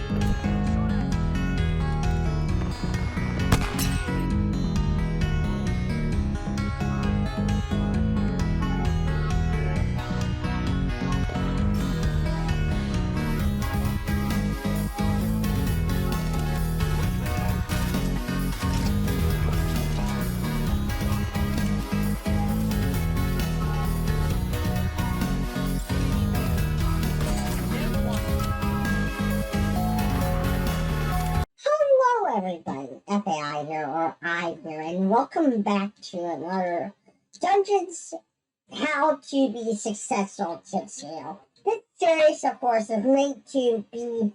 Hello, everybody. FAI here, or I here, and welcome back to another Dungeons How to Be Successful Tips video. This series, of course, is meant to be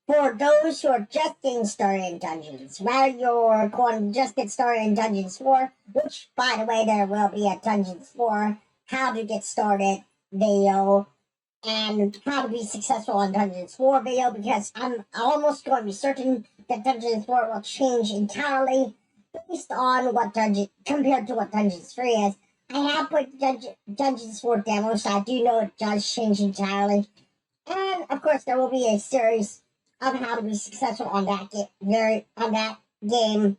for those who are just getting started in Dungeons. Whether you're going to just get started in Dungeons 4, which, by the way, there will be a Dungeons 4 How to Get Started video and how to be successful in Dungeons 4 video, because I'm almost going to be certain that Dungeons 4 will change entirely based on what compared to what Dungeons 3 is. I have put Dungeons 4 demo, so I do know it does change entirely. And of course, there will be a series of how to be successful on that game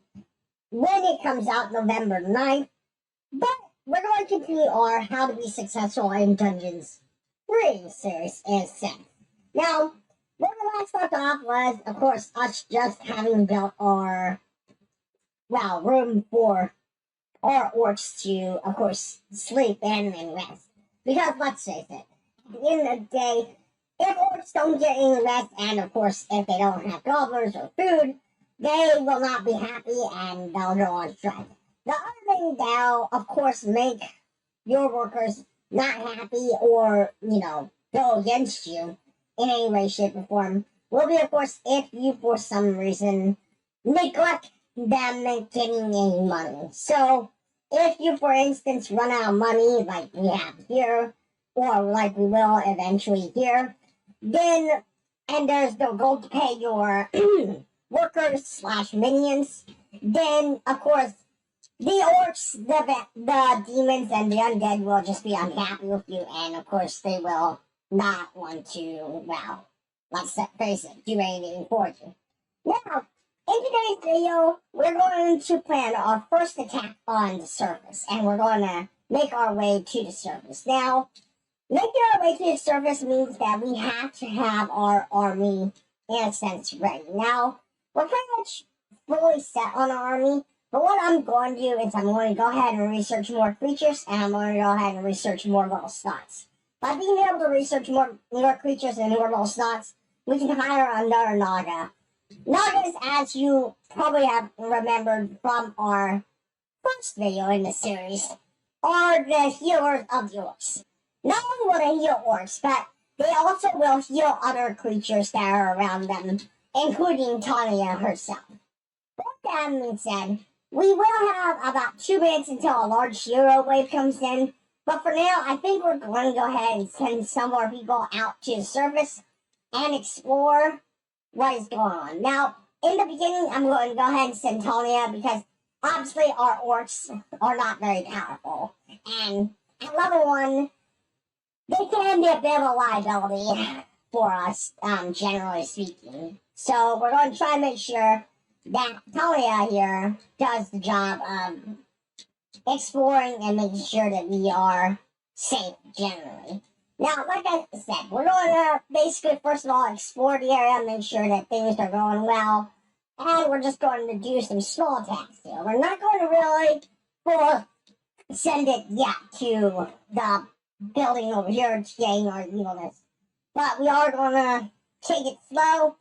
when it comes out November 9th. But we're going to continue our How to Be Successful in Dungeons 3 series instead. Now, where the last left off was, of course, us just having built our, room for our orcs to, of course, sleep and rest. Because, let's face it, at the end of the day, if orcs don't get any rest, and of course, if they don't have gobblers or food, they will not be happy and they'll go on strike. The other thing that'll, of course, make your workers not happy or, go against you in any way, shape, or form will be, of course, if you, for some reason, neglect them getting any money. So, if you, for instance, run out of money like we have here, or like we will eventually here, then, and there's no gold to pay your workers / minions, then, of course, the orcs, the demons, and the undead will just be unhappy with you, and of course they will not want to, let's face it, do anything for you. Now, in today's video, we're going to plan our first attack on the surface, and we're going to make our way to the surface. Now, making our way to the surface means that we have to have our army, in a sense, ready. Now, we're pretty much fully set on our army. But what I'm going to do is I'm going to go ahead and research more creatures, and I'm going to go ahead and research more little slots. By being able to research more creatures and more little slots, we can hire another Naga. Nagas, as you probably have remembered from our first video in the series, are the healers of the orcs. Not only will they heal orcs, but they also will heal other creatures that are around them, including Tanya herself. With that being said, we will have about 2 minutes until a large hero wave comes in, but for now, I think we're going to go ahead and send some more people out to the surface and explore what is going on. Now, in the beginning, I'm going to go ahead and send Talia because obviously our orcs are not very powerful, and at level 1, they can be a bit of a liability for us, generally speaking. So we're going to try and make sure that Talia here does the job of exploring and making sure that we are safe generally. Now, like I said, we're going to basically, first of all, explore the area, make sure that things are going well, and we're just going to do some small attacks here. We're not going to really send it yet to the building over here to gain our evilness, but we are going to take it slow.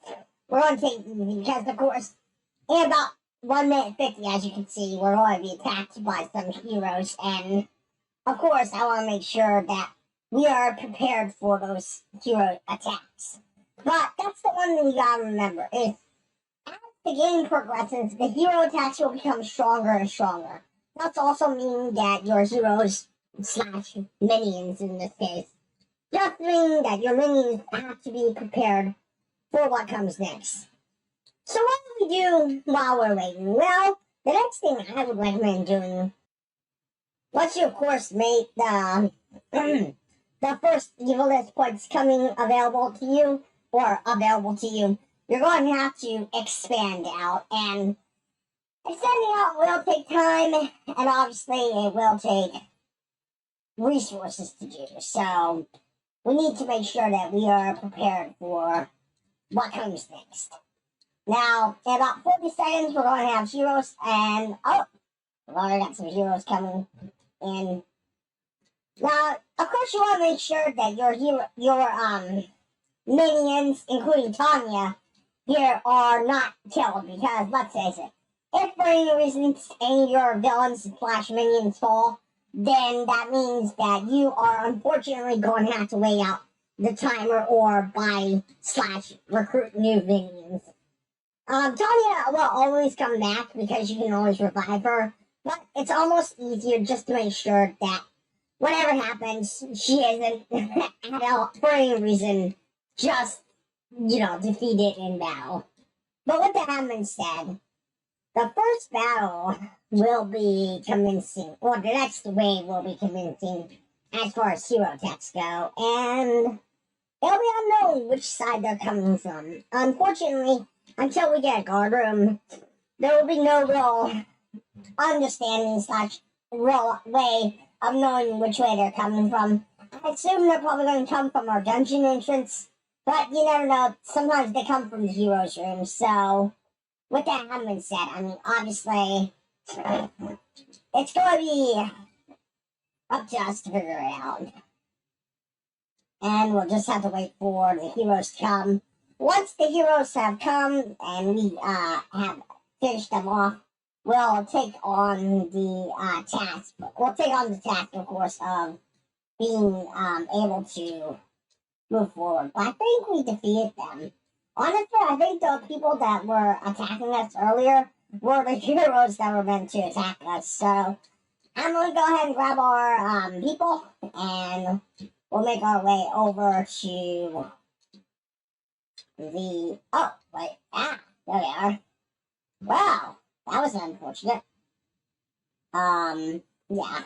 We're going to take it easy because, of course, in about 1 minute 50, as you can see, we're going to be attacked by some heroes, and of course, I want to make sure that we are prepared for those hero attacks. But that's the one thing we gotta remember, is as the game progresses, the hero attacks will become stronger and stronger. That's also meaning that your heroes / minions in this case, just meaning that your minions have to be prepared for what comes next. So what do we do while we're waiting? Well, the next thing I would recommend doing, once you of course make the the first evilness points available to you, you're going to have to expand out, and extending out will take time, and obviously it will take resources to do. So we need to make sure that we are prepared for what comes next. Now, in about 40 seconds, we're going to have heroes, and oh, we've already got some heroes coming in. Now, of course, you want to make sure that your minions, including Tanya, here are not killed, because let's face it, if for any reason any of your villains slash minions fall, then that means that you are unfortunately going to have to wait out the timer or buy slash recruit new minions. Tanya will always come back because you can always revive her, but it's almost easier just to make sure that whatever happens, she isn't for any reason just, defeated in battle. But with that having said, the first battle will be commencing, or the next wave will be commencing as far as hero attacks go, and it'll be unknown which side they're coming from. Unfortunately, until we get a guard room, there will be no real understanding slash real way of knowing which way they're coming from. I assume they're probably going to come from our dungeon entrance, but you never know. Sometimes they come from the heroes room. So, with that having said, I mean, obviously, it's going to be up to us to figure it out. And we'll just have to wait for the heroes to come. Once the heroes have come and we have finished them off, we'll take on the task. We'll take on the task, of course, of being able to move forward. But I think we defeated them. Honestly, I think the people that were attacking us earlier were the heroes that were meant to attack us. So I'm going to go ahead and grab our people, and we'll make our way over to the... Oh, wait. There we are. Wow, that was unfortunate. Yeah.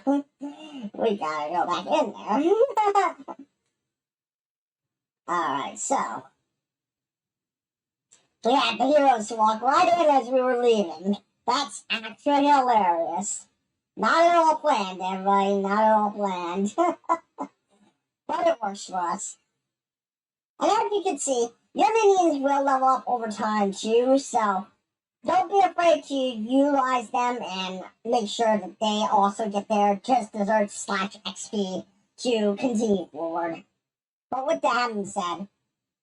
We gotta go back in there. Alright, so we had the heroes walk right in as we were leaving. That's actually hilarious. Not at all planned, everybody. Not at all planned. But it works for us. And as you can see, your minions will level up over time too, so don't be afraid to utilize them and make sure that they also get their just desserts slash XP to continue forward. But with that having said,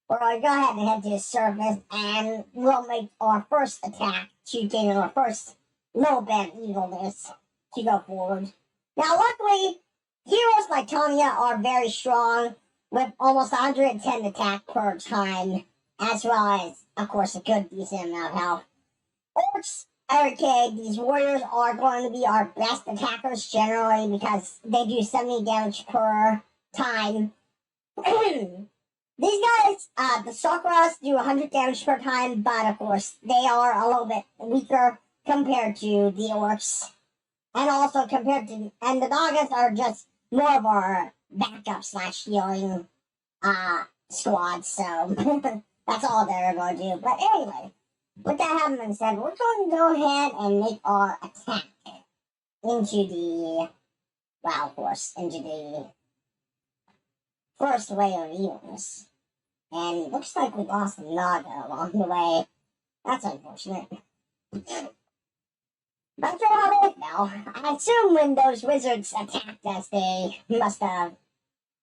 we're going to go ahead and head to the surface, and we'll make our first attack to gain our first little bit of evilness to go forward. Now, luckily, heroes like Tanya are very strong, with almost 110 attack per time, as well as, of course, a good decent amount of health. Orcs, okay, these warriors are going to be our best attackers generally because they do 70 damage per time. These guys, the Sakras do 100 damage per time, but of course, they are a little bit weaker compared to the orcs. And also compared to, and the Nagas are just more of our backup slash healing squad, so that's all they're going to do. But anyway, with that having been said, we're going to go ahead and make our attack into the, well, of course, into the first way of evilness. And it looks like we lost a Naga along the way. That's unfortunate. But for how they fell, I assume when those wizards attacked us, they must have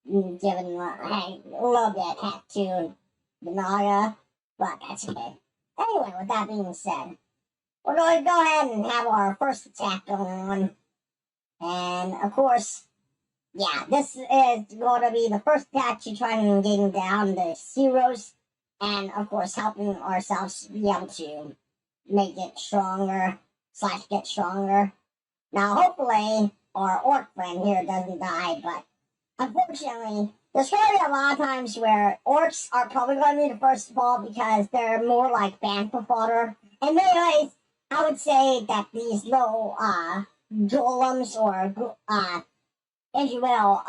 given a little bit of attack to the Naga, but that's okay. Anyway, with that being said, we're going to go ahead and have our first attack going on. And, of course, yeah, this is going to be the first attack to try and gain down the heroes. And, of course, helping ourselves be able to make it stronger, slash get stronger. Now, hopefully, our orc friend here doesn't die, but unfortunately, there's going to be a lot of times where orcs are probably going to be the first to fall because they're more like Bantha fodder. And anyways, I would say that these little golems or if you will,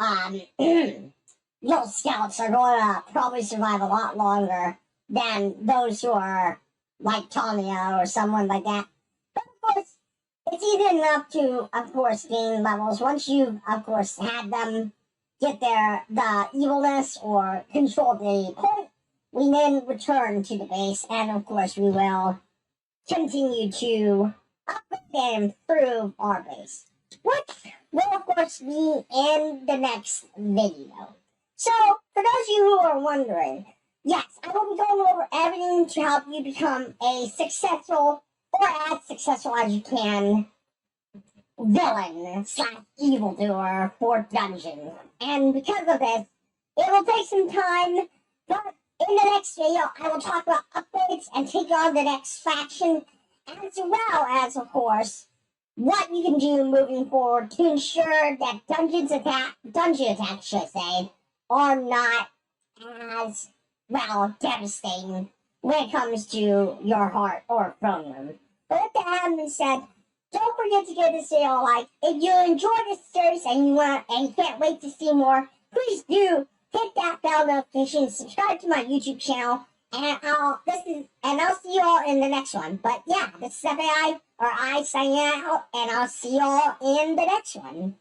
little scouts are going to probably survive a lot longer than those who are like Tanya or someone like that. But of course, it's easy enough to, of course, gain levels once you've, of course, had them get the evilness or control the point. We then return to the base, and of course, we will continue to upgrade and improve our base, which will, of course, be in the next video. So, for those of you who are wondering, yes, I will be going over everything to help you become a successful or as successful as you can villain slash evildoer for dungeons. And because of this, it will take some time, but in the next video, I will talk about upgrades and take on the next faction, as well as, of course, what you can do moving forward to ensure that dungeon attacks, should I say, are not as, well, devastating when it comes to your heart or throne room. But with that having said, don't forget to give this video a like. If you enjoyed this series and you can't wait to see more, please do hit that bell notification, subscribe to my YouTube channel, and I'll see you all in the next one. But yeah, this is FAI or I signing out, and I'll see you all in the next one.